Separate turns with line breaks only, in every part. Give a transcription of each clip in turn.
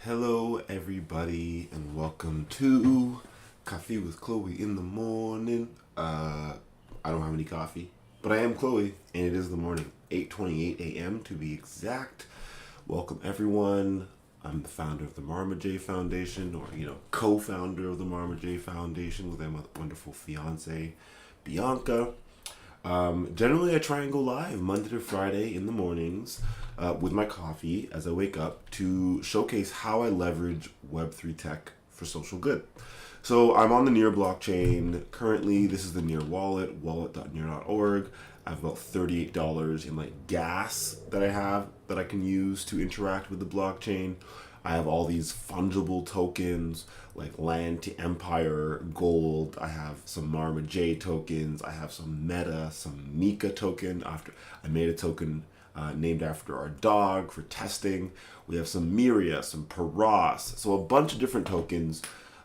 Hello, everybody, and welcome to Coffee with Chloe in the morning. I don't have any coffee, but I am Chloe, and it is the morning, 8:28 a.m. to be exact. Welcome, everyone. I'm the founder of the Marma J Foundation, or co-founder of the Marma J Foundation with my wonderful fiance, Bianca. Generally, I try and go live Monday to Friday in the mornings with my coffee as I wake up to showcase how I leverage Web3 tech for social good. So I'm on the Near blockchain. Currently, this is the Near wallet, wallet.near.org. I have about $38 in gas that I can use to interact with the blockchain. I have all these fungible tokens like Land to Empire Gold. I have some Marma J tokens. I have some Meta, some Mika token. I made a token named after our dog for testing. We have some Miria, some Paras. So a bunch of different tokens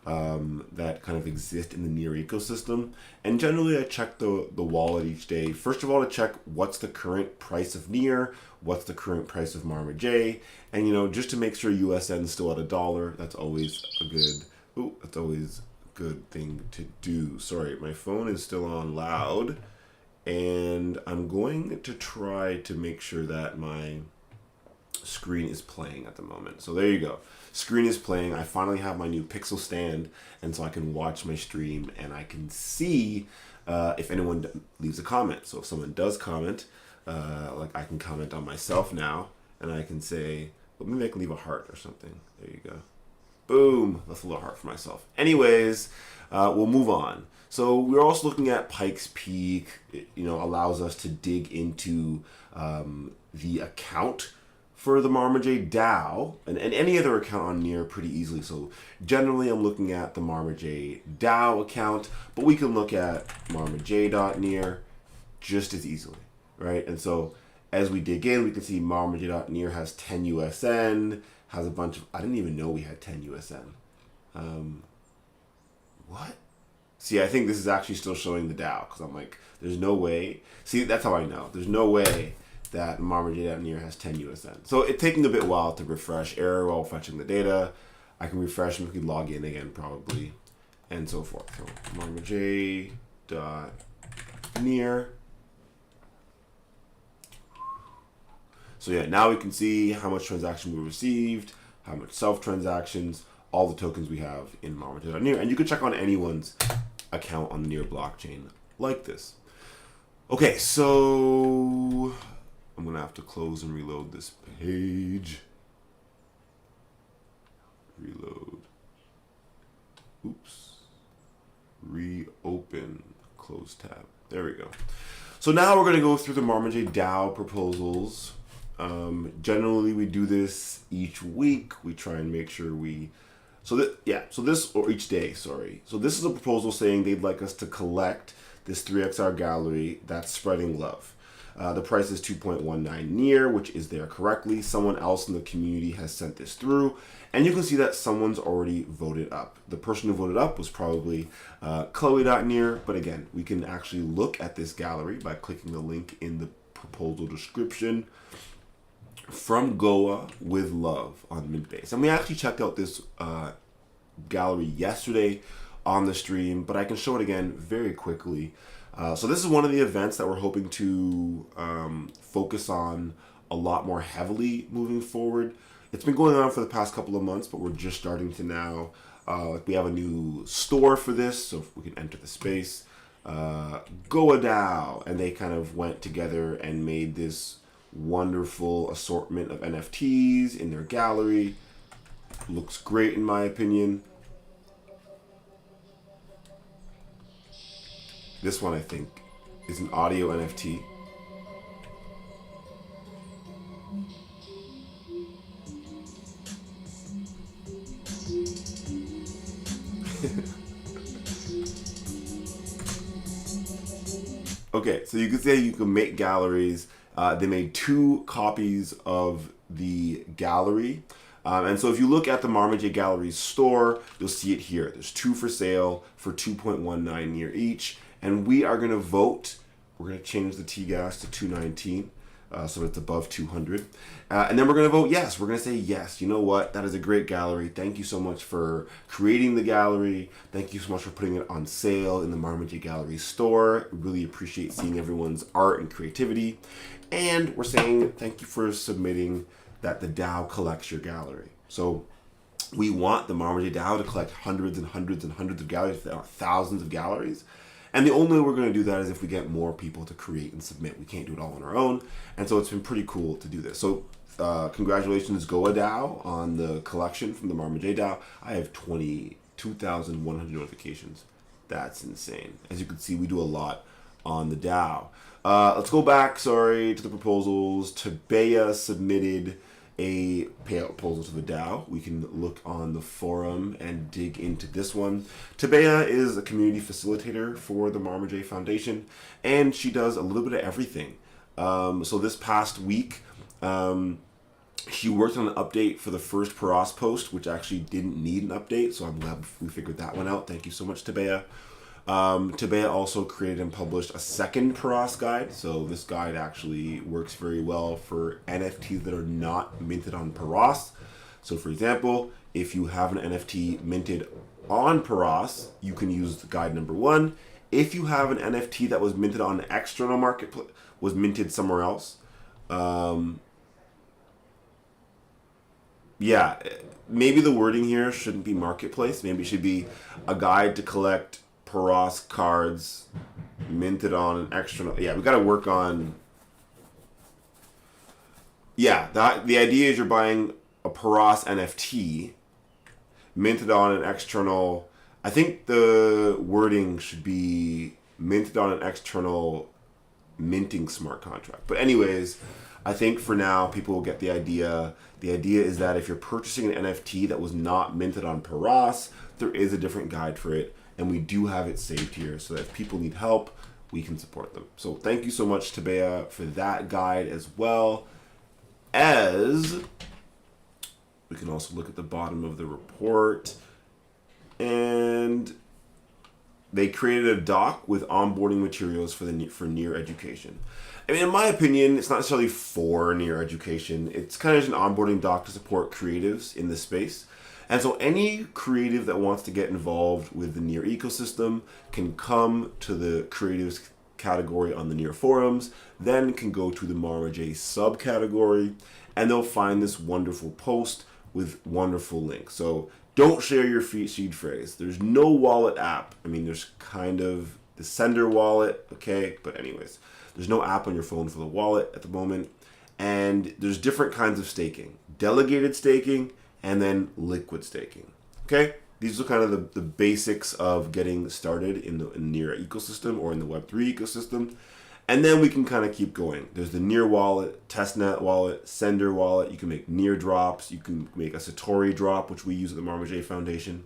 that kind of exist in the Near ecosystem. And generally, I check the wallet each day. First of all, to check what's the current price of Near, what's the current price of Marma J, and just to make sure USN is still at $1. That's always a good thing to do. Sorry, my phone is still on loud, and I'm going to try to make sure that my screen is playing at the moment. So there you go. Screen is playing. I finally have my new Pixel stand, and so I can watch my stream and I can see if anyone leaves a comment. So if someone does comment, I can comment on myself now, and I can say, well, maybe I can leave a heart or something. There you go. Boom. That's a little heart for myself. Anyways, we'll move on. So we're also looking at Pikes Peak. It, allows us to dig into the account for the Marma J Dao and any other account on Near pretty easily. So generally I'm looking at the Marma J Dao account, but we can look at marmaj.near just as easily, right? And so as we dig in, we can see marmaj.near has 10 USN, has a bunch of, I didn't even know we had 10 USN. What? See, I think this is actually still showing the DAO, because I'm like, there's no way. See, that's how I know. There's no way that Marma J Near has 10 USN. So it's taking a bit while to refresh. Error while fetching the data. I can refresh and we can log in again probably, and so forth. So Marma J Near. So yeah, now we can see how much transaction we received, how much self transactions, all the tokens we have in Marma J Near, and you can check on anyone's account on the Near blockchain like this. Okay, so I'm going to have to close and reload this page. Reload. Oops. Reopen. Close tab. There we go. So now we're going to go through the Marma J Dao proposals. Generally, we do this each week. We try and make sure or each day, sorry. So this is a proposal saying they'd like us to collect this 3XR gallery that's spreading love. The price is 2.19 Near, which is there correctly. Someone else in the community has sent this through, and you can see that someone's already voted up. The person who voted up was probably Chloe.near, but again, we can actually look at this gallery by clicking the link in the proposal description. From Goa with Love on Mintbase. And we actually checked out this gallery yesterday on the stream, but I can show it again very quickly. So this is one of the events that we're hoping to focus on a lot more heavily moving forward. It's been going on for the past couple of months, but we're just starting to now. We have a new store for this, so if we can enter the space. Goa DAO, and they kind of went together and made this wonderful assortment of NFTs in their gallery. Looks great in my opinion. This one, I think, is an audio NFT. Okay, so you can say you can make galleries. They made 2 copies of the gallery. And so if you look at the Marma J Galleries store, you'll see it here. There's 2 for sale for 2.19 Near each. And we are going to vote. We're going to change the T gas to 219. so it's above 200. And then we're going to vote yes. We're going to say yes. You know what? That is a great gallery. Thank you so much for creating the gallery. Thank you so much for putting it on sale in the Marma J Galleries store. Really appreciate seeing everyone's art and creativity. And we're saying thank you for submitting that the DAO collects your gallery. So we want the Marma J DAO to collect hundreds and hundreds and hundreds of galleries, if not thousands of galleries. And the only way we're going to do that is if we get more people to create and submit. We can't do it all on our own. And so it's been pretty cool to do this. So congratulations, Goa DAO, on the collection from the Marma J DAO. I have 22,100 notifications. That's insane. As you can see, we do a lot on the DAO. Let's go back, to the proposals. Tabea submitted a payout proposal to the DAO. We can look on the forum and dig into this one. Tabea is a community facilitator for the Marma J Foundation, and she does a little bit of everything. So this past week, she worked on an update for the first Paras post, which actually didn't need an update, so I'm glad we figured that one out. Thank you so much, Tabea. Tabea also created and published a second Paras guide. So this guide actually works very well for NFTs that are not minted on Paras. So for example, if you have an NFT minted on Paras, you can use guide number 1. If you have an NFT that was minted on an external marketplace, was minted somewhere else, yeah, maybe the wording here shouldn't be marketplace. Maybe it should be a guide to collect Paras cards minted on an external. Yeah, we got to work on. Yeah, the idea is you're buying a Paras NFT minted on an external. I think the wording should be minted on an external minting smart contract. But anyways, I think for now people will get the idea. The idea is that if you're purchasing an NFT that was not minted on Paras, there is a different guide for it. And we do have it saved here so that if people need help, we can support them. So thank you so much, Tabea, for that guide, as well as we can also look at the bottom of the report. And they created a doc with onboarding materials for near education. I mean, in my opinion, it's not necessarily for near education. It's kind of just an onboarding doc to support creatives in this space. And so any creative that wants to get involved with the Near ecosystem can come to the creatives category on the Near forums, then can go to the Marma J subcategory, and they'll find this wonderful post with wonderful links. So don't share your seed phrase. There's no wallet app. I mean, there's kind of the sender wallet, okay? But anyways, there's no app on your phone for the wallet at the moment. And there's different kinds of staking. Delegated staking, and then liquid staking. Okay? These are kind of the basics of getting started in the Near ecosystem or in the Web3 ecosystem. And then we can kind of keep going. There's the Near wallet, testnet wallet, sender wallet. You can make Near drops. You can make a Satori drop, which we use at the Marma J Foundation.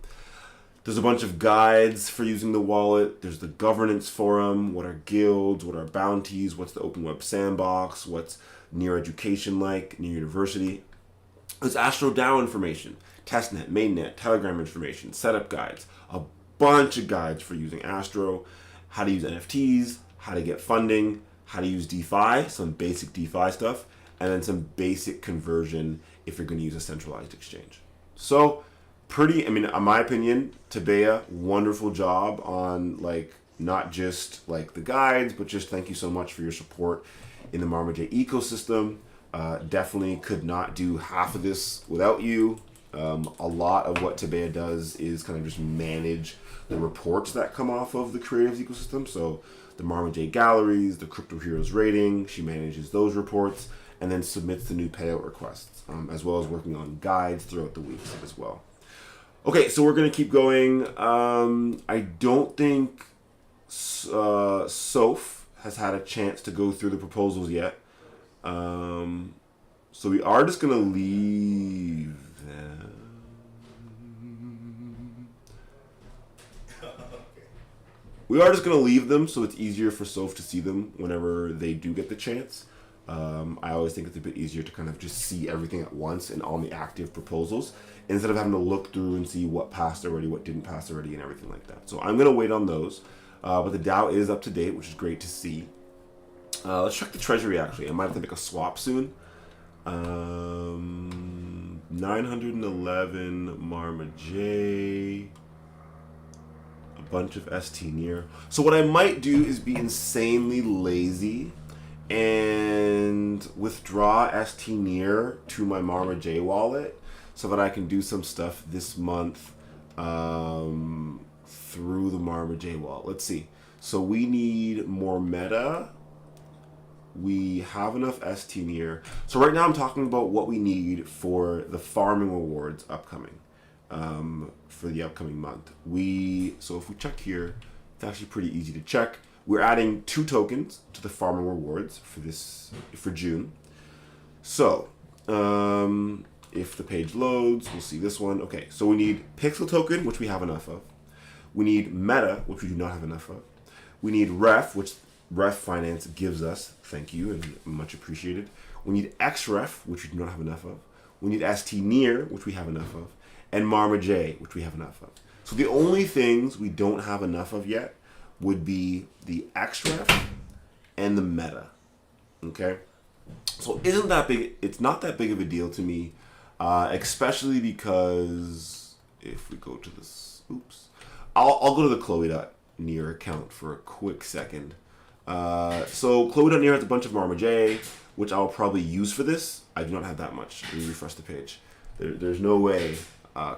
There's a bunch of guides for using the wallet. There's the governance forum. What are guilds? What are bounties? What's the open web sandbox? What's Near education like? Near university? There's Astro DAO information, testnet, mainnet, Telegram information, setup guides, a bunch of guides for using Astro, how to use NFTs, how to get funding, how to use DeFi, some basic DeFi stuff, and then some basic conversion if you're going to use a centralized exchange. So in my opinion, Tabea, wonderful job on not just the guides, but just thank you so much for your support in the Marma J ecosystem. Definitely could not do half of this without you. A lot of what Tabea does is kind of just manage the reports that come off of the creatives ecosystem. So the Marma J Galleries, the Crypto Heroes rating, she manages those reports and then submits the new payout requests, as well as working on guides throughout the weeks as well. Okay, so we're going to keep going. I don't think Soph has had a chance to go through the proposals yet. So we are just going to leave them. We are just going to leave them so it's easier for Soph to see them whenever they do get the chance. I always think it's a bit easier to kind of just see everything at once and all the active proposals instead of having to look through and see what passed already, what didn't pass already, and everything like that. So I'm going to wait on those. But the DAO is up to date, which is great to see. Let's check the treasury, actually. I might have to make a swap soon. 911 Marma J. A bunch of ST near. So what I might do is be insanely lazy and withdraw ST near to my Marma J wallet so that I can do some stuff this month through the Marma J wallet. Let's see. So we need more meta. We have enough ST near. So right now I'm talking about what we need for the farming rewards upcoming, for the upcoming month. So if we check here, it's actually pretty easy to check. We're adding 2 tokens to the farming rewards for June. So if the page loads, we'll see this one. Okay, so we need pixel token, which we have enough of. We need meta, which we do not have enough of. We need ref, which Ref Finance gives us, thank you, and much appreciated. We need XREF, which we do not have enough of. We need ST Near, which we have enough of. And Marma J, which we have enough of. So the only things we don't have enough of yet would be the XREF and the meta. Okay? So isn't that big? It's not that big of a deal to me, especially because if we go to this, I'll go to the Chloe.near account for a quick second. So Chloe.near has a bunch of Marma J, which I'll probably use for this. I do not have that much. Let me refresh the page. There's no way.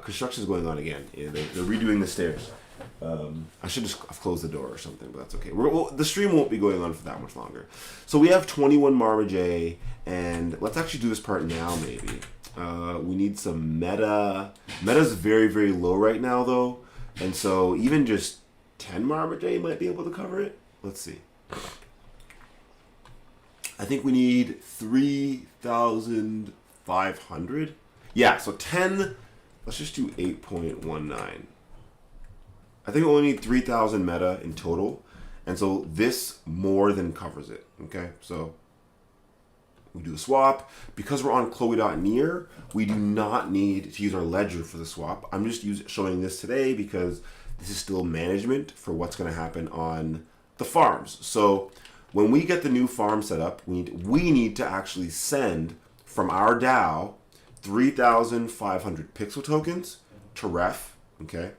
Construction is going on again. Yeah, they're redoing the stairs. I should just have closed the door or something, but that's okay. The stream won't be going on for that much longer. So we have 21 Marma J, and let's actually do this part now, maybe. We need some meta. Meta's very, very low right now, though. And so even just 10 Marma J might be able to cover it. Let's see. I think we need 3,500. Yeah, so 10, let's just do 8.19. I think we only need 3,000 meta in total. And so this more than covers it, okay? So we do a swap. Because we're on Chloe.near, we do not need to use our ledger for the swap. I'm just showing this today because this is still management for what's going to happen on the farms. So when we get the new farm set up, we need to actually send from our DAO 3,500 pixel tokens to ref, okay?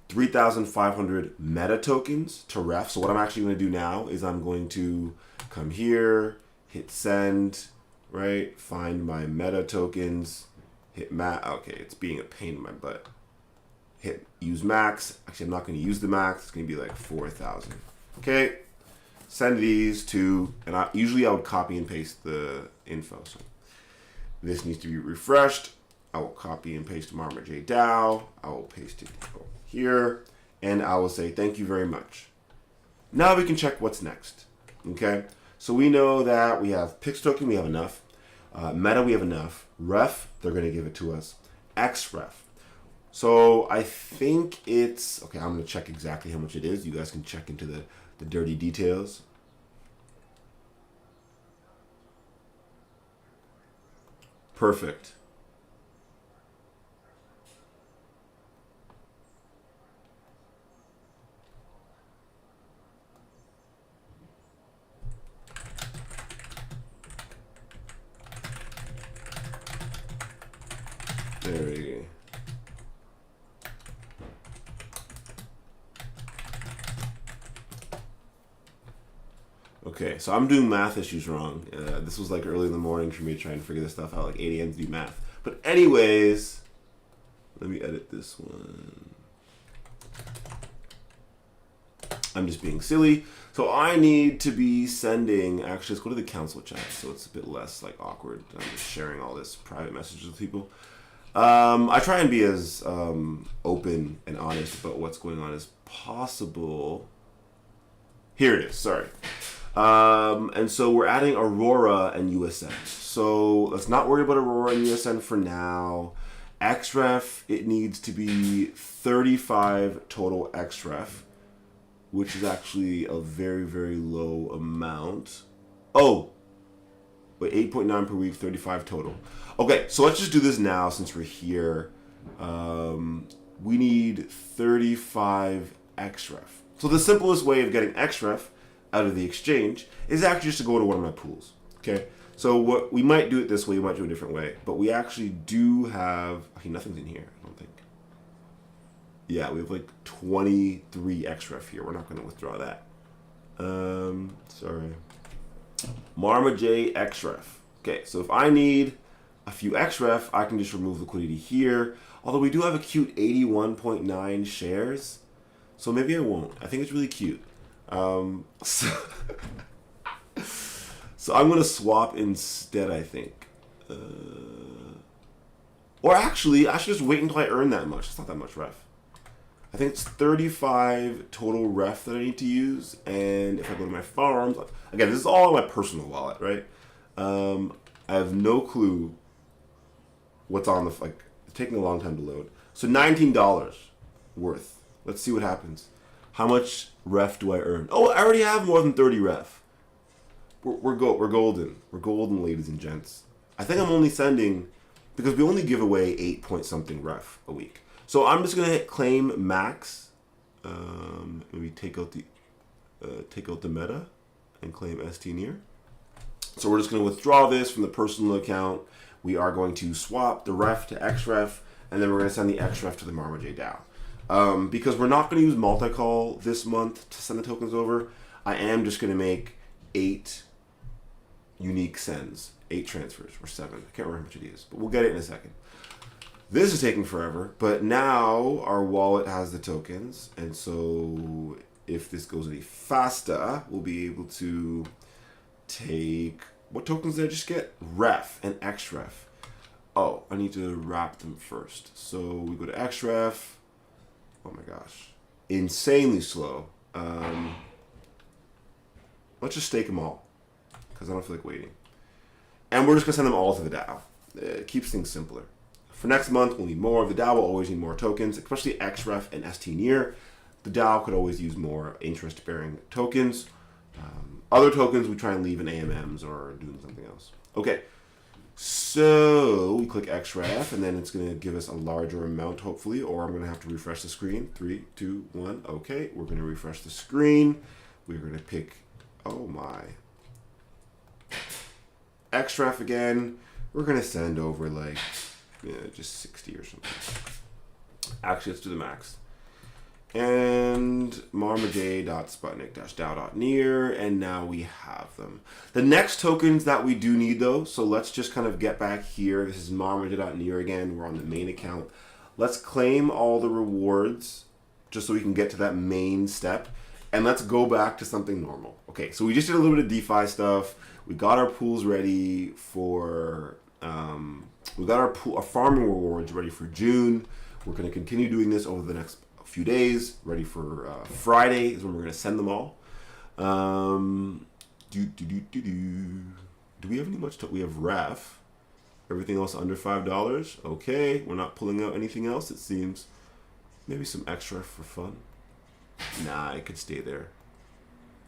3,500 meta tokens to ref. So what I'm actually going to do now is I'm going to come here, hit send, right? Find my meta tokens, hit okay, it's being a pain in my butt. Hit use max. Actually, I'm not going to use the max. It's going to be like 4,000. Okay. Send these to, and usually I would copy and paste the info. So this needs to be refreshed. I will copy and paste Marma J Dao. I will paste it here, and I will say thank you very much. Now we can check what's next. Okay, so we know that we have Pix token, we have enough. Meta, we have enough. Ref, they're going to give it to us. XREF. So I think it's okay. I'm going to check exactly how much it is. You guys can check into the dirty details. Perfect. There we go. Okay, so I'm doing math issues wrong. This was like early in the morning for me trying to figure this stuff out, like 8 a.m. to do math. But anyways, let me edit this one. I'm just being silly. So I need to be sending, actually, let's go to the council chat so it's a bit less like awkward. I'm just sharing all this private messages with people. I try and be as open and honest about what's going on as possible. Here it is, sorry. And so we're adding Aurora and USN. So let's not worry about Aurora and USN for now. XREF, it needs to be 35 total XREF, which is actually a very, very low amount. Oh, wait, 8.9 per week, 35 total. Okay, so let's just do this now since we're here. We need 35 XREF. So the simplest way of getting XREF out of the exchange is actually just to go to one of my pools. Okay, so what we might do it this way, we might do it a different way, but we actually do have, okay, nothing's in here, I don't think. Yeah, we have like 23 XREF here. We're not going to withdraw that. Sorry. Marma J XREF. Okay, so if I need a few XREF, I can just remove liquidity here. Although we do have a cute 81.9 shares, so maybe I won't. I think it's really cute. So I'm going to swap instead, I think. Or actually, I should just wait until I earn that much. It's not that much ref. I think it's 35 total ref that I need to use. And if I go to my farms, again, this is all on my personal wallet, right? I have no clue what's on the, like, it's taking a long time to load. So $19 worth. Let's see what happens. How much ref do I earn? Oh, I already have more than 30 ref. We're golden. We're golden, ladies and gents. I think I'm only sending, because we only give away 8 point something ref a week. So I'm just gonna hit claim max. Maybe take out the meta and claim ST near. So we're just gonna withdraw this from the personal account. We are going to swap the ref to XREF, and then we're gonna send the XREF to the Marma J Dao. Because we're not gonna use multi-call this month to send the tokens over, I am just gonna make 8 unique sends, 8 transfers, or 7. I can't remember how much it is, but we'll get it in a second. This is taking forever, but now our wallet has the tokens, and so if this goes any faster, we'll be able to take, what tokens did I just get? Ref and XREF. Oh, I need to wrap them first. So we go to XREF. Oh my gosh. Insanely slow. Let's just stake them all, because I don't feel like waiting. And we're just going to send them all to the DAO. It keeps things simpler. For next month, we'll need more. The DAO will always need more tokens, especially XREF and ST near. The DAO could always use more interest-bearing tokens. Other tokens, we try and leave in AMMs or doing something else. Okay, so we click XREF, and then it's going to give us a larger amount, hopefully, or I'm going to have to refresh the screen. 3, 2, 1. Okay, we're going to refresh the screen. We're going to pick, oh my, XREF again. We're going to send over like, just 60 or something. Actually, let's do the max. And marmaj.sputnik-dao.near, and now we have them. The next tokens that we do need, though, so let's just kind of get back here. This is marmaj.near again. We're on the main account. Let's claim all the rewards just so we can get to that main step, and let's go back to something normal. Okay, so we just did a little bit of DeFi stuff. We got our pools ready for, we got our farming rewards ready for June. We're going to continue doing this over the next few days, ready for Friday is when we're going to send them all. Do we have any much? We have ref. Everything else under $5. Okay, we're not pulling out anything else, it seems. Maybe some extra for fun. Nah, it could stay there.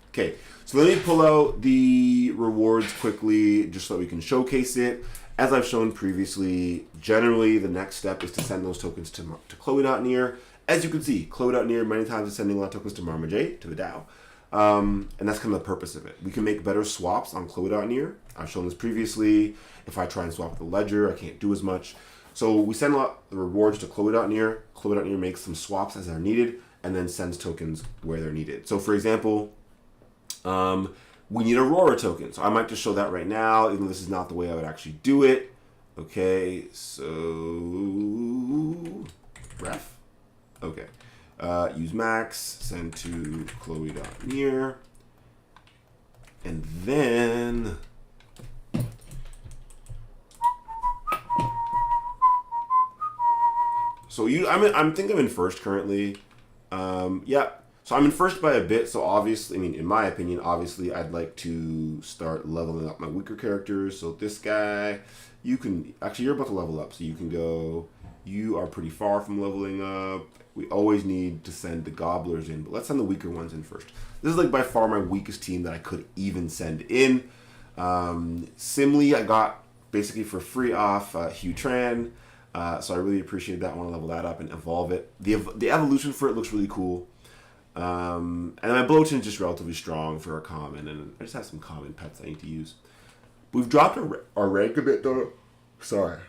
Okay, so let me pull out the rewards quickly just so we can showcase it. As I've shown previously, generally the next step is to send those tokens to Chloe.near. As you can see, Chloe.near many times is sending a lot of tokens to Marma J, to the DAO. And that's kind of the purpose of it. We can make better swaps on Chloe.near. I've shown this previously. If I try and swap with the ledger, I can't do as much. So we send a lot of rewards to Chloe.near. Chloe.near makes some swaps as they're needed and then sends tokens where they're needed. So for example, we need Aurora tokens. So I might just show that right now, even though this is not the way I would actually do it. Okay, so ref. Okay, use max, send to Chloe.near, and then so I think I'm in first currently. Yeah, so I'm in first by a bit. So obviously, I mean, in my opinion, obviously, I'd like to start leveling up my weaker characters. So this guy, you can actually, you're about to level up, so you can go. You are pretty far from leveling up. We always need to send the gobblers in, but let's send the weaker ones in first. This is like by far my weakest team that I could even send in. Simly, I got basically for free off Hugh Tran, so I really appreciate that. I want to level that up and evolve it. The evolution for it looks really cool. And my bloating is just relatively strong for a common, and I just have some common pets I need to use. We've dropped our rank a bit, though. Sorry.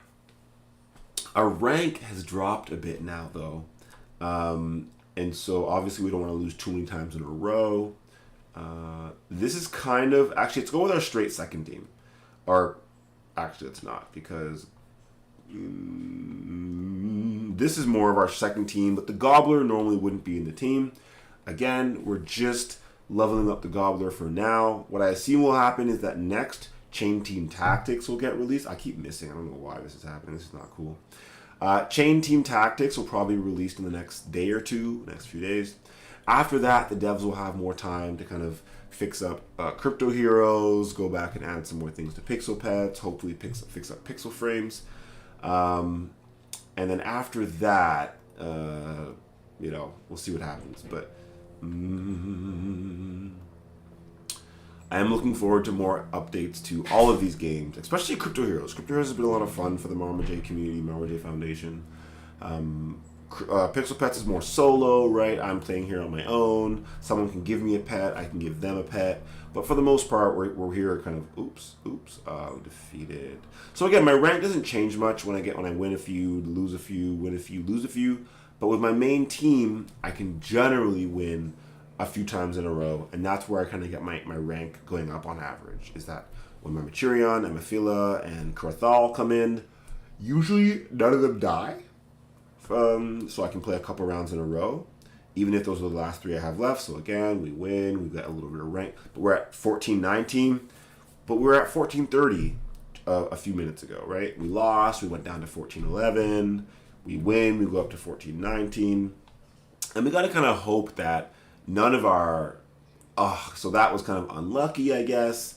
Our rank has dropped a bit now, though. And so, obviously, we don't want to lose too many times in a row. This is kind of... Actually, let's go with our straight second team. Or, actually, it's not, because... this is more of our second team, but the Gobbler normally wouldn't be in the team. Again, we're just leveling up the Gobbler for now. What I assume will happen is that next Chain Team Tactics will get released. I keep missing. I don't know why this is happening. This is not cool. Chain Team Tactics will probably be released in the next day or two, next few days. After that, the devs will have more time to kind of fix up crypto heroes, go back and add some more things to pixel pets, hopefully fix up pixel frames. And then after that, we'll see what happens. But I am looking forward to more updates to all of these games, especially Crypto Heroes. Crypto Heroes has been a lot of fun for the Marma J community, Marma J Foundation. Pixel Pets is more solo, right? I'm playing here on my own. Someone can give me a pet, I can give them a pet. But for the most part, we're here kind of, defeated. So again, my rank doesn't change much when I win a few, lose a few, win a few, lose a few. But with my main team, I can generally win a few times in a row. And that's where I kind of get my rank going up on average. Is that when my Maturion, Amphila, and Korthal come in, usually none of them die. So I can play a couple rounds in a row, even if those are the last three I have left. So again, we win, we've got a little bit of rank, but we're at 14-19, but we were at 14-30 a few minutes ago, right? We lost, we went down to 14-11, we win, we go up to 14-19, and we got to kind of hope that none of our, so that was kind of unlucky, I guess,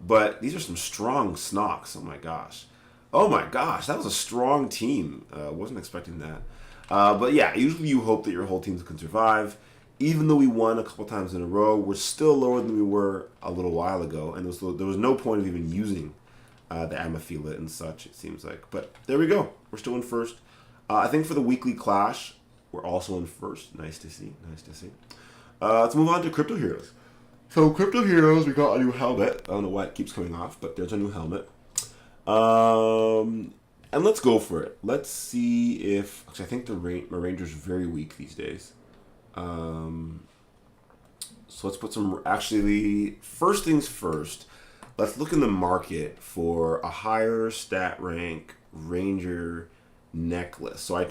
but these are some strong Snocks, oh my gosh. Oh my gosh, that was a strong team. Wasn't expecting that. But yeah, usually you hope that your whole team can survive. Even though we won a couple times in a row, we're still lower than we were a little while ago. And there was no point of even using the Amphila and such, it seems like. But there we go. We're still in first. I think for the weekly clash, we're also in first. Nice to see. Nice to see. Let's move on to Crypto Heroes. So Crypto Heroes, we got a new helmet. I don't know why it keeps coming off, but there's a new helmet. And let's go for it. Let's see if... Actually, I think my Ranger's very weak these days. So let's put some... Actually, first things first, let's look in the market for a higher stat rank Ranger necklace. So I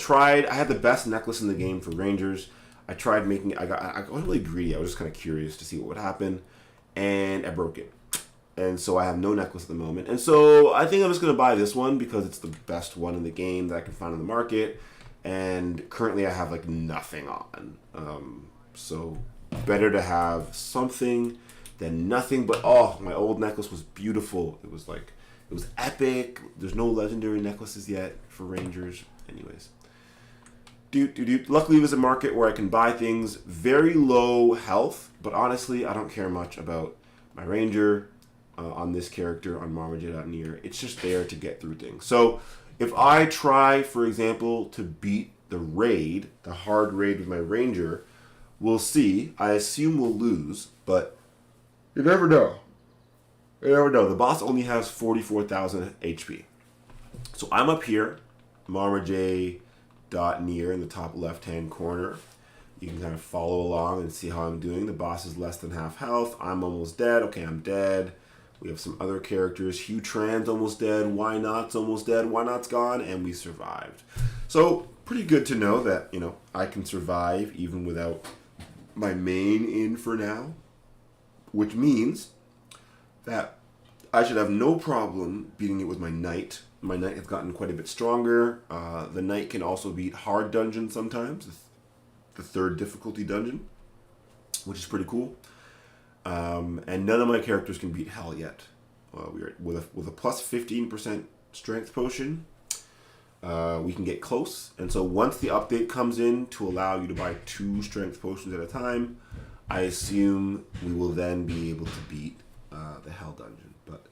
had the best necklace in the game for Rangers. I tried making it... I wasn't really greedy. I was just kind of curious to see what would happen. And I broke it. And so I have no necklace at the moment. And so I think I'm just going to buy this one because it's the best one in the game that I can find on the market. And currently I have like nothing on. So better to have something than nothing. But my old necklace was beautiful. It was epic. There's no legendary necklaces yet for Rangers. Anyways. Luckily there's a market where I can buy things very low health. But honestly, I don't care much about my Ranger. On this character on Marma J Dao Near. It's just there to get through things. So if I try, for example, to beat the hard raid with my Ranger, we'll see. I assume we'll lose, but you never know. You never know. The boss only has 44,000 HP. So I'm up here, Marma J Dao Near in the top left-hand corner. You can kind of follow along and see how I'm doing. The boss is less than half health. I'm almost dead. Okay, I'm dead. We have some other characters. Hugh Tran's almost dead. Why Not's almost dead. Why Not's gone. And we survived. So, pretty good to know that, I can survive even without my main in for now. Which means that I should have no problem beating it with my Knight. My Knight has gotten quite a bit stronger. The Knight can also beat hard dungeons sometimes. The third difficulty dungeon. Which is pretty cool. And none of my characters can beat Hell yet. With a plus 15% strength potion, we can get close. And so once the update comes in to allow you to buy 2 strength potions at a time, I assume we will then be able to beat the Hell dungeon. But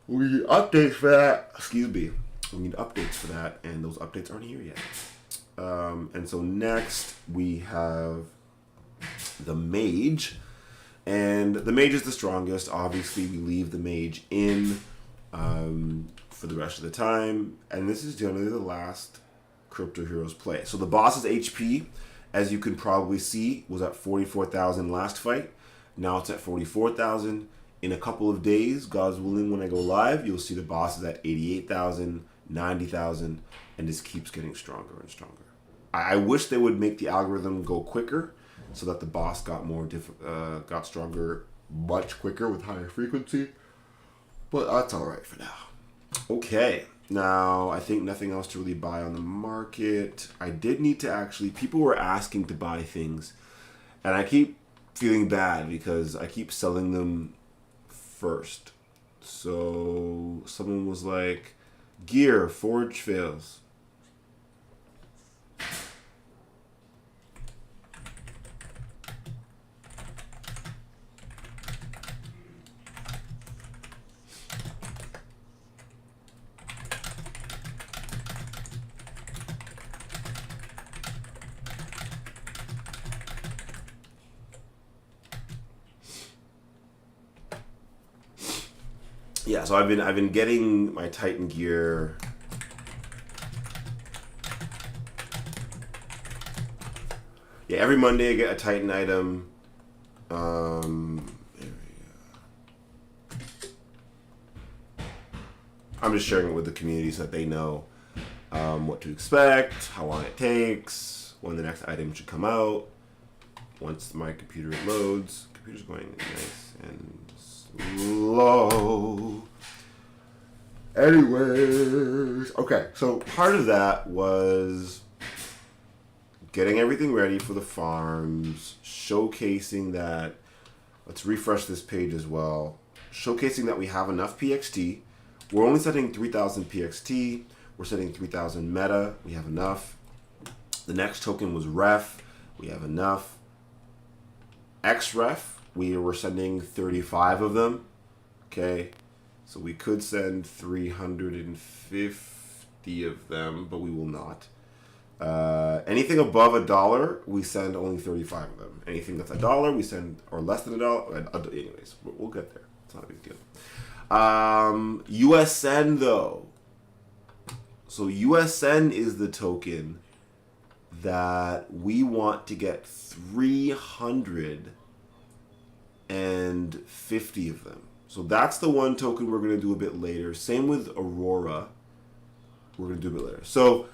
we need updates for that. Excuse me. We need updates for that, and those updates aren't here yet. And so next we have the mage. And the mage is the strongest. Obviously, we leave the mage in for the rest of the time. And this is generally the last Crypto Heroes play. So the boss's HP, as you can probably see, was at 44,000 last fight. Now it's at 44,000. In a couple of days, God's willing, when I go live, you'll see the boss is at 88,000, 90,000, and this keeps getting stronger and stronger. I wish they would make the algorithm go quicker so that the boss got got stronger much quicker with higher frequency. But that's all right for now. Okay, now I think nothing else to really buy on the market. I did need to actually, people were asking to buy things, and I keep feeling bad because I keep selling them first. So someone was like, gear, forge fails. Yeah, so I've been getting my Titan gear. Yeah, every Monday I get a Titan item. There we go. I'm just sharing it with the community so that they know what to expect, how long it takes, when the next item should come out. Once my computer loads, computer's going nice and slow. Anyways, okay, so part of that was getting everything ready for the farms, showcasing that, let's refresh this page as well, showcasing that we have enough PXT. We're only setting 3,000 PXT, we're setting 3,000 meta, we have enough. The next token was ref, we have enough. XREF, we were sending 35 of them. Okay, so we could send 350 of them, but we will not. Anything above $1, we send only 35 of them. Anything that's $1, we send, or less than $1. Anyways, we'll get there. It's not a big deal. USN though. So USN is the token that we want to get 350 of them. So that's the one token we're going to do a bit later. Same with Aurora. We're going to do a bit later. So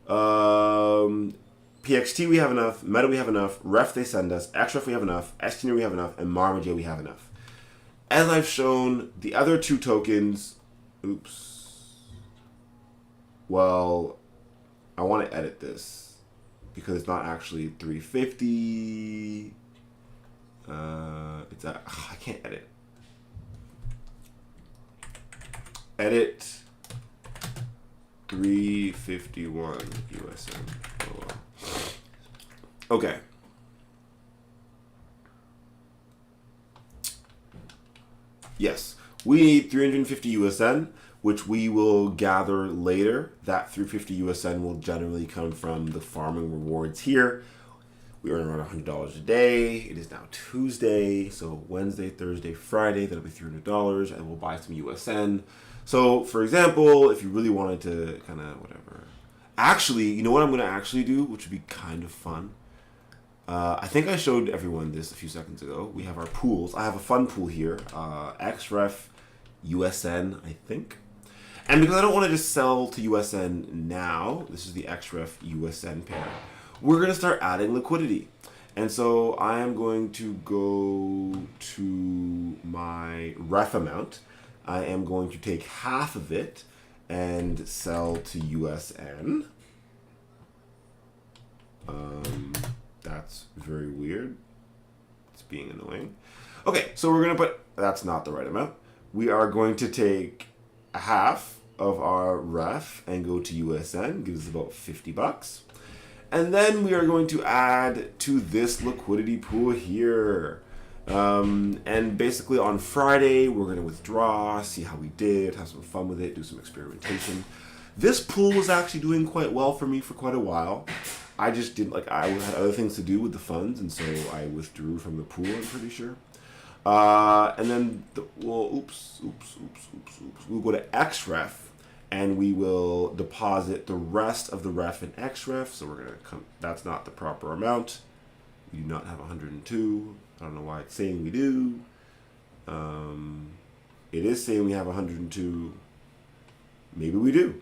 PXT we have enough, Meta we have enough, Ref they send us, XREF we have enough, STN we have enough, and Marma J we have enough. As I've shown, the other two tokens, well, I want to edit this because it's not actually 350. It's I can't edit. Edit 351 USM. Oh, well. Okay. Yes, we need 350 USN, which we will gather later. That 350 USN will generally come from the farming rewards here. We earn around $100 a day. It is now Tuesday, so Wednesday, Thursday, Friday, that'll be $300, and we'll buy some USN. So, for example, if you really wanted to kind of whatever. Actually, you know what I'm going to actually do, which would be kind of fun? I think I showed everyone this a few seconds ago. We have our pools. I have a fun pool here. XREF, USN, I think. And because I don't want to just sell to USN now, this is the XREF USN pair, we're going to start adding liquidity. And so I am going to go to my ref amount. I am going to take half of it and sell to USN. That's very weird. It's being annoying. Okay, so we're going to put, that's not the right amount. We are going to take a half of our ref and go to USN, gives us about $50. And then we are going to add to this liquidity pool here. And basically on Friday, we're going to withdraw, see how we did, have some fun with it, do some experimentation. This pool was actually doing quite well for me for quite a while. I just didn't like. I had other things to do with the funds, and so I withdrew from the pool. I'm pretty sure. And then, oops. We'll go to XREF, and we will deposit the rest of the ref in XREF. So we're gonna come. That's not the proper amount. We do not have 102. I don't know why it's saying we do. It is saying we have 102. Maybe we do.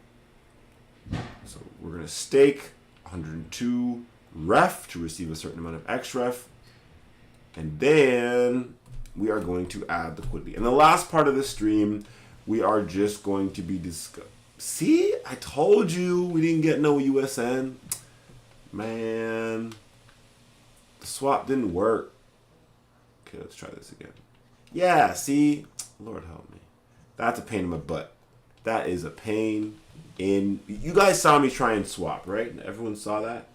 So we're gonna stake 102 ref to receive a certain amount of XREF, and then we are going to add liquidity. And the last part of the stream, we are just going to be See, I told you we didn't get no USN. Man, the swap didn't work. Okay, let's try this again. Yeah, see, Lord help me. That's a pain in my butt. That is a pain in. You guys saw me try and swap, right? Everyone saw that.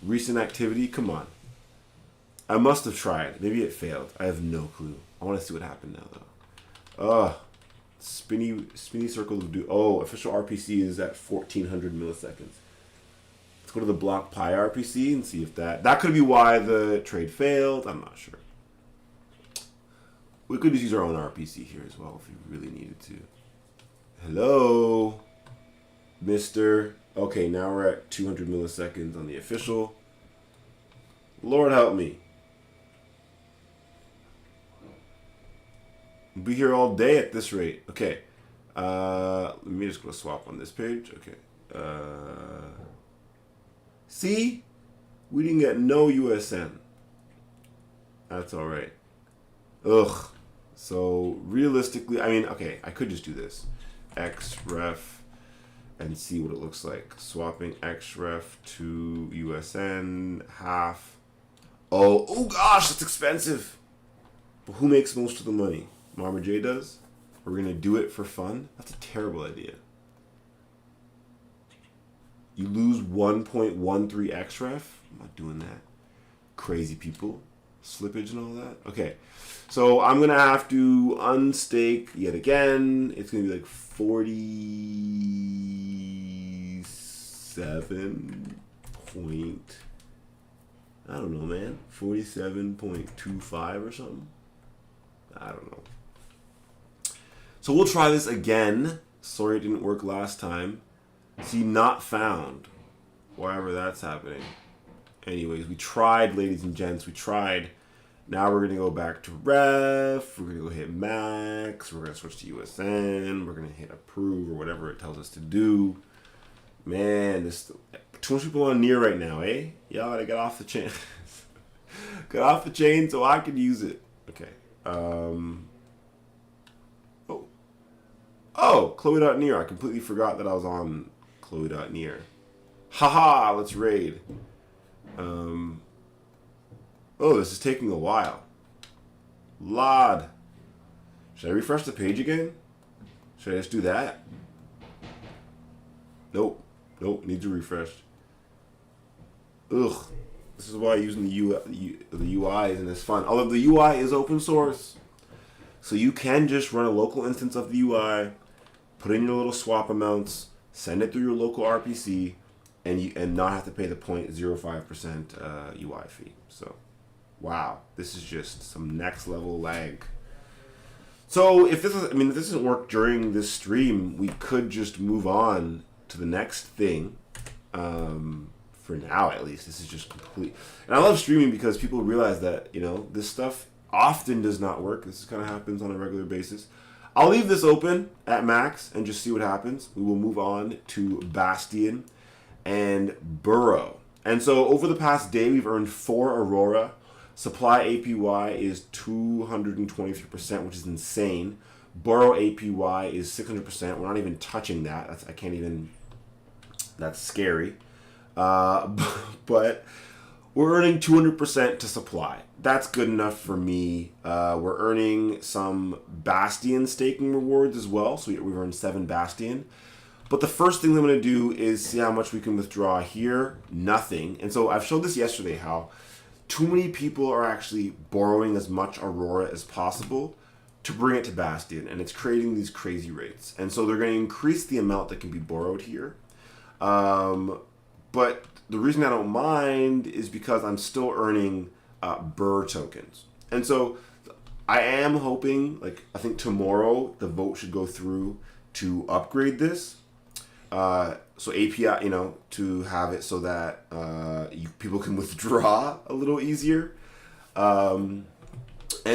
Recent activity. Come on. I must have tried. Maybe it failed. I have no clue. I want to see what happened now, though. Spinny circles do. Oh, official RPC is at 1400 milliseconds. Let's go to the block pi RPC and see if that could be why the trade failed. I'm not sure. We could just use our own RPC here as well if we really needed to. Hello, Mister. Okay, now we're at 200 milliseconds on the official. Lord help me. We'll be here all day at this rate. Okay. Let me just go swap on this page. Okay. See? We didn't get no USN. That's all right. Ugh. So realistically, I mean, okay, I could just do this. XREF and see what it looks like. Swapping XREF to USN half. Oh gosh, that's expensive. But who makes most of the money? Marma J does? We're going to do it for fun? That's a terrible idea. You lose 1.13 XREF? I'm not doing that. Crazy people. Slippage and all that. Okay. So I'm going to have to unstake yet again. It's going to be like 47 point... I don't know, man. 47.25 or something? I don't know. So we'll try this again. Sorry it didn't work last time. See, not found. Wherever that's happening. Anyways, we tried, ladies and gents. We tried. Now we're going to go back to ref. We're going to go hit max. We're going to switch to USN. We're going to hit approve or whatever it tells us to do. Man, this too much people on near right now, eh? Y'all gotta get off the chain. Get off the chain so I can use it. Okay. Oh, Chloe.near. I completely forgot that I was on Chloe.near. Haha, let's raid. Oh, this is taking a while. Lord. Should I refresh the page again? Should I just do that? Nope. Needs to refresh. Ugh. This is why using the UI isn't as fun. Although the UI is open source. So you can just run a local instance of the UI, put in your little swap amounts, send it through your local RPC, and not have to pay the 0.05% UI fee. So, wow, this is just some next level lag. So if this doesn't work during this stream, we could just move on to the next thing. For now, at least, this is just complete. And I love streaming because people realize that, this stuff often does not work. This kind of happens on a regular basis. I'll leave this open at max and just see what happens. We will move on to Bastion and Burrow. And so over the past day, we've earned 4 Aurora. Supply APY is 223%, which is insane. Burrow APY is 600%. We're not even touching that. That's scary. But we're earning 200% to supply. That's good enough for me. We're earning some Bastion staking rewards as well. So we've earned 7 Bastion. But the first thing I'm going to do is see how much we can withdraw here. Nothing. And so I've showed this yesterday how too many people are actually borrowing as much Aurora as possible to bring it to Bastion. And it's creating these crazy rates. And so they're going to increase the amount that can be borrowed here. But the reason I don't mind is because I'm still earning Burr tokens. And so I am hoping, like, I think tomorrow the vote should go through to upgrade this. So API, to have it so that people can withdraw a little easier. And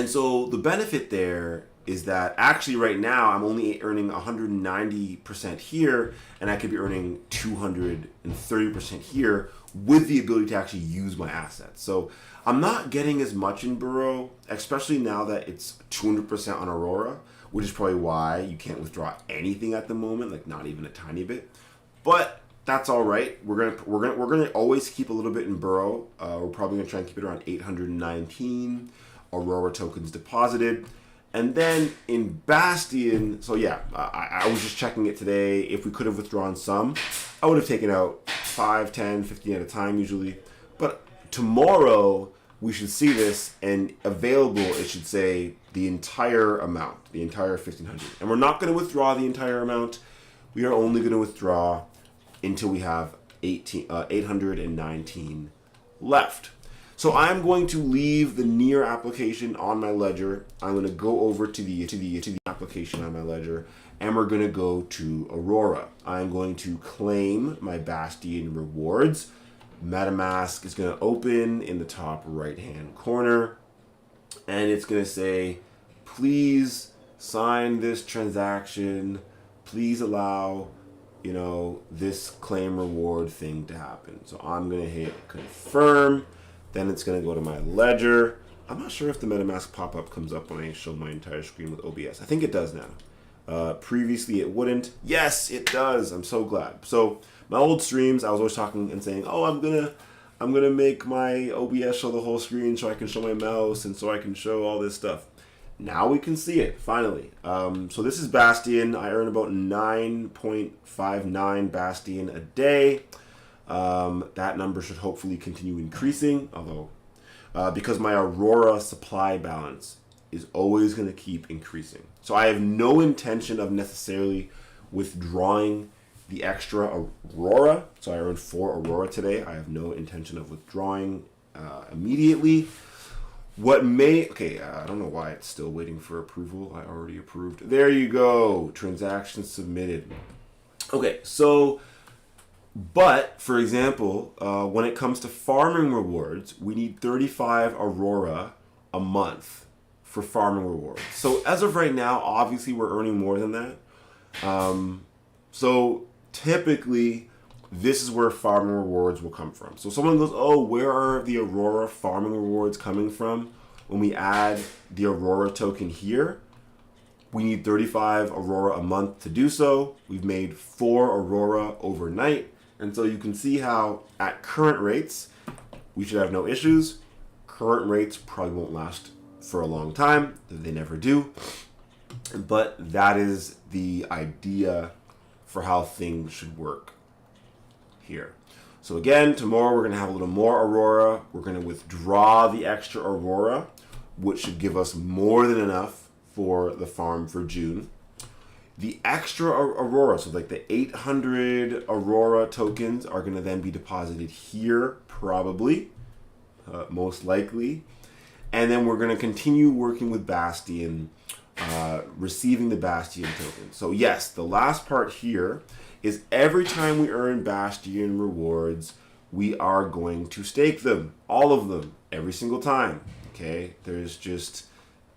so the benefit there is that actually right now I'm only earning 190% here, and I could be earning 230% here with the ability to actually use my assets. So I'm not getting as much in Burrow, especially now that it's 200% on Aurora, which is probably why you can't withdraw anything at the moment, like not even a tiny bit. But that's all right. We're gonna always keep a little bit in Burrow. We're probably gonna try and keep it around 819 Aurora tokens deposited. And then in Bastion, so yeah, I was just checking it today. If we could have withdrawn some, I would have taken out 5, 10, 15 at a time usually. But tomorrow, we should see this, and available, it should say the entire amount, the entire 1,500. And we're not going to withdraw the entire amount. We are only going to withdraw until we have 819 left. So I'm going to leave the Near application on my ledger. I'm going to go over to the application on my ledger, and we're going to go to Aurora. I'm going to claim my Bastion rewards. MetaMask is going to open in the top right-hand corner, and it's going to say, please sign this transaction. Please allow, this claim reward thing to happen. So I'm going to hit confirm. Then it's going to go to my ledger. I'm not sure if the MetaMask pop-up comes up when I show my entire screen with OBS. I think it does now. Previously it wouldn't. Yes, it does. I'm so glad. So my old streams, I was always talking and saying, oh, I'm gonna make my OBS show the whole screen so I can show my mouse and so I can show all this stuff. Now we can see it, finally. So this is Bastion. I earn about 9.59 Bastion a day. That number should hopefully continue increasing, although because my Aurora supply balance is always going to keep increasing. So I have no intention of necessarily withdrawing the extra Aurora. So I earned 4 Aurora today. I have no intention of withdrawing immediately. I don't know why it's still waiting for approval. I already approved. There you go. Transaction submitted. Okay, so, but for example, when it comes to farming rewards, we need 35 Aurora a month for farming rewards. So as of right now, obviously we're earning more than that. So typically, this is where farming rewards will come from. So someone goes, oh, where are the Aurora farming rewards coming from? When we add the Aurora token here, we need 35 Aurora a month to do so. We've made 4 Aurora overnight. And so you can see how at current rates, we should have no issues. Current rates probably won't last for a long time. They never do. But that is the idea for how things should work here. So again, tomorrow we're going to have a little more Aurora. We're going to withdraw the extra Aurora, which should give us more than enough for the farm for June. The extra Aurora, so like the 800 Aurora tokens are going to then be deposited here, probably, most likely. And then we're going to continue working with Bastion, receiving the Bastion token. So yes, the last part here is every time we earn Bastion rewards, we are going to stake them. All of them. Every single time. Okay? There's just,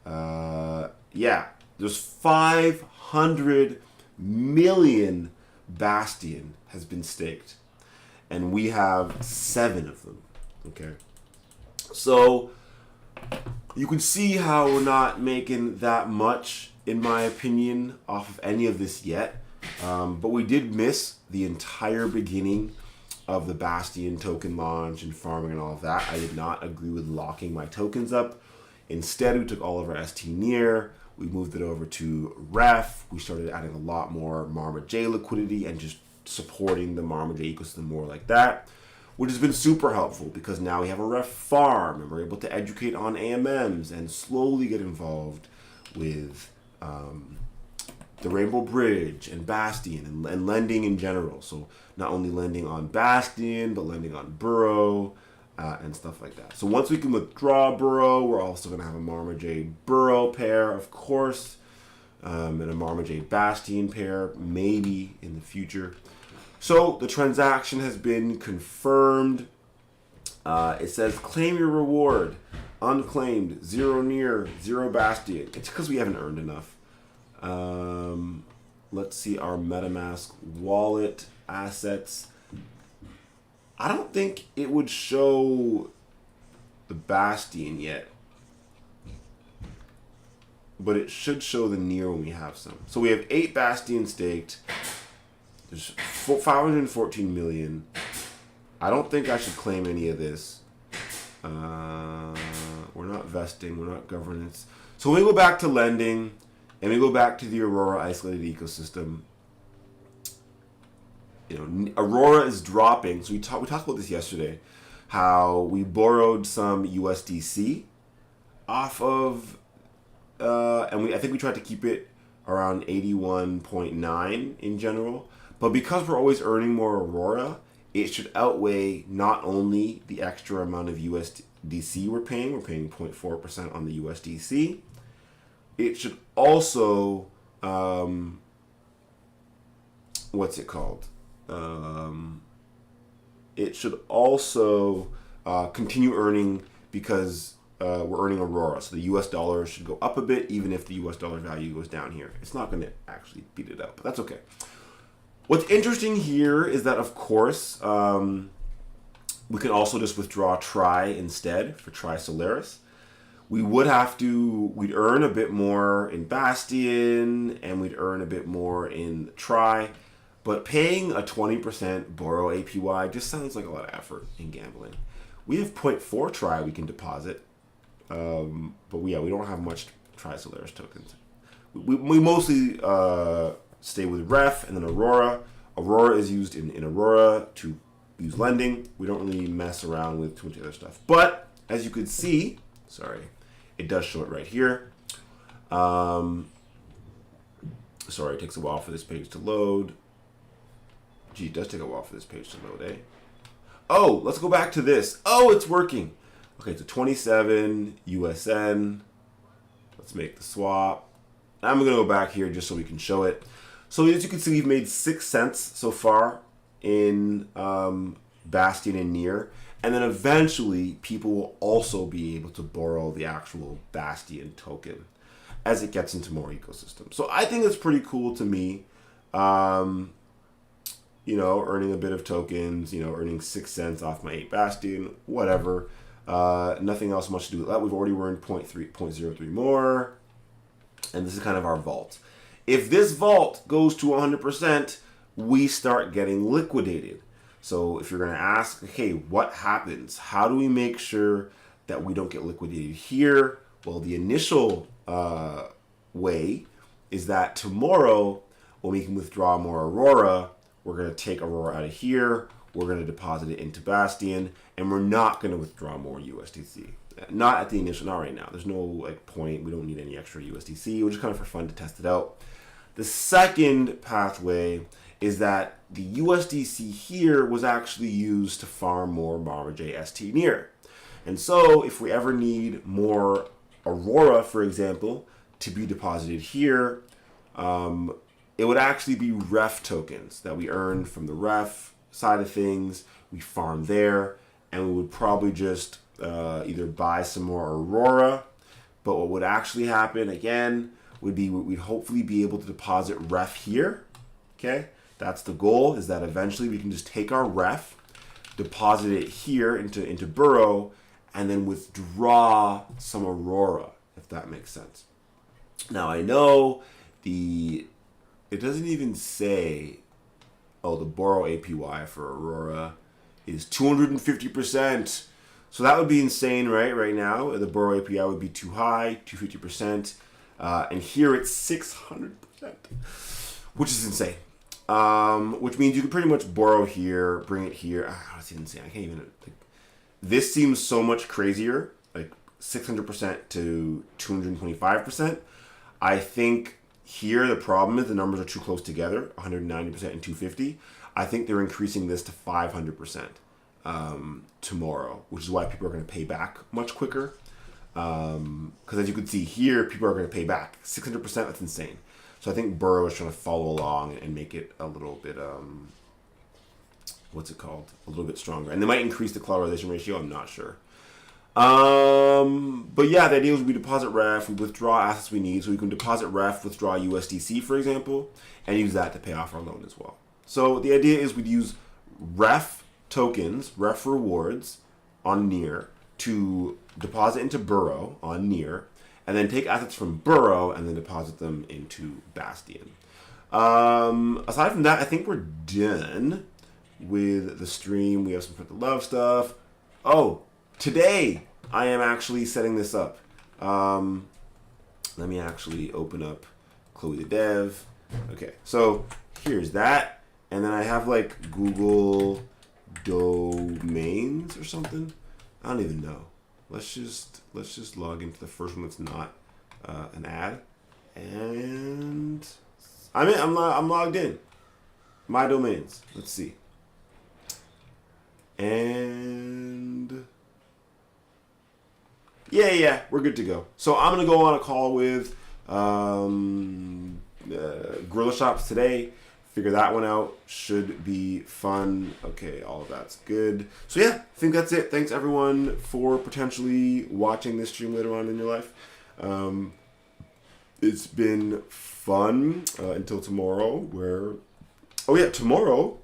there's 500 million Bastion has been staked. And we have 7 of them. Okay? So, you can see how we're not making that much, in my opinion, off of any of this yet. But we did miss the entire beginning of the Bastion token launch and farming and all of that. I did not agree with locking my tokens up. Instead, we took all of our ST Near, we moved it over to Ref. We started adding a lot more Marma J liquidity and just supporting the Marma J ecosystem more like that, which has been super helpful because now we have a Ref farm and we're able to educate on AMMs and slowly get involved with the Rainbow Bridge and Bastion and lending in general. So not only lending on Bastion, but lending on Burrow and stuff like that. So once we can withdraw Burrow, we're also going to have a Marma J Burrow pair, of course, and a Marma J Bastion pair, maybe in the future. So the transaction has been confirmed. It says claim your reward. Unclaimed, 0 near, 0 Bastion. It's because we haven't earned enough. Let's see our MetaMask wallet assets. I don't think it would show the Bastion yet, but it should show the near when we have some. So we have 8 Bastion staked. There's 514 million. I don't think I should claim any of this. We're not vesting. We're not governance. So we go back to lending, and we go back to the Aurora isolated ecosystem. You know, Aurora is dropping. So we talked about this yesterday, how we borrowed some USDC off of, and I think we tried to keep it around 81.9 in general. But because we're always earning more Aurora, it should outweigh not only the extra amount of USDC we're paying 0.4% on the USDC. It should also, what's it called? It should also continue earning because we're earning Aurora. So the US dollar should go up a bit, even if the US dollar value goes down here. It's not going to actually beat it out, but that's okay. What's interesting here is that, of course, we can also just withdraw Tri instead for Tri Solaris. We would have to, we'd earn a bit more in Bastion, and we'd earn a bit more in Tri, but paying a 20% borrow APY just sounds like a lot of effort in gambling. We have 0.4 Tri we can deposit, but we don't have much Tri Solaris tokens. We mostly stay with Ref and then Aurora. Aurora is used in Aurora to use lending. We don't really mess around with too much other stuff. But as you could see, sorry, it does show it right here. Sorry, it takes a while for this page to load. Gee, it does take a while for this page to load, eh? Oh, let's go back to this. Oh, it's working. Okay, so 27 USN. Let's make the swap. I'm going to go back here just so we can show it. So as you can see, we've made 6 cents so far in Bastion and Near. And then eventually, people will also be able to borrow the actual Bastion token as it gets into more ecosystems. So I think it's pretty cool to me. You know, earning a bit of tokens, you know, earning 6 cents off my 8 Bastion, whatever. Nothing else much to do with that. We've already earned 0.03 more. And this is kind of our vault. If this vault goes to 100%, we start getting liquidated. So if you're going to ask, okay, what happens? How do we make sure that we don't get liquidated here? Well, the initial way is that tomorrow, when we can withdraw more Aurora, we're going to take Aurora out of here. We're going to deposit it into Bastion, and we're not going to withdraw more USDC. Not at the initial, not right now. There's no point. We don't need any extra USDC. We're just kind of for fun to test it out. The second pathway is that the USDC here was actually used to farm more Marma J ST near. And so if we ever need more Aurora, for example, to be deposited here, it would actually be ref tokens that we earn from the ref side of things. We farm there, and we would probably just either buy some more Aurora. But what would actually happen, again, would be we'd hopefully be able to deposit ref here. Okay, that's the goal, is that eventually we can just take our ref, deposit it here into Burrow, and then withdraw some Aurora, if that makes sense. Now I know it doesn't even say, oh, the borrow APY for Aurora is 250%. So that would be insane, right now. The borrow API would be too high, 250%. And here it's 600%, which is insane. Which means you can pretty much borrow here, bring it here. It's insane. I can't even. This seems so much crazier, like 600% to 225%. I think here the problem is the numbers are too close together, 190% and 250. I think they're increasing this to 500% tomorrow, which is why people are going to pay back much quicker. Because as you can see here, people are going to pay back 600%. That's insane. So I think Burrow is trying to follow along and make it a little bit, what's it called? A little bit stronger. And they might increase the collateralization ratio. I'm not sure. But yeah, the idea is we deposit ref, we withdraw assets we need. So we can deposit ref, withdraw USDC, for example, and use that to pay off our loan as well. So the idea is we'd use ref tokens, ref rewards on Near to deposit into Burrow on Near, and then take assets from Burrow and then deposit them into Bastion. Aside from that, I think we're done with the stream. We have some Spread the Love stuff. Oh, today I am actually setting this up. Let me actually open up Chloe the Dev. Okay, so here's that. And then I have like Google domains or something. I don't even know. Let's just log into the first one that's not an ad. And I'm logged in. My domains. Let's see. And yeah, we're good to go. So I'm gonna go on a call with Gorilla Shops today. Figure that one out. Should be fun. Okay, all of that's good. So yeah, I think that's it. Thanks everyone for potentially watching this stream later on in your life. It's been fun until tomorrow where... Oh yeah, tomorrow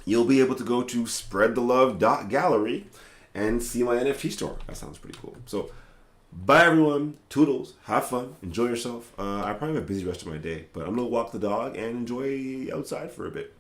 you'll be able to go to spreadthelove.gallery and see my NFT store. That sounds pretty cool. So bye everyone. Toodles. Have fun. Enjoy yourself. I probably have a busy rest of my day, but I'm going to walk the dog and enjoy outside for a bit.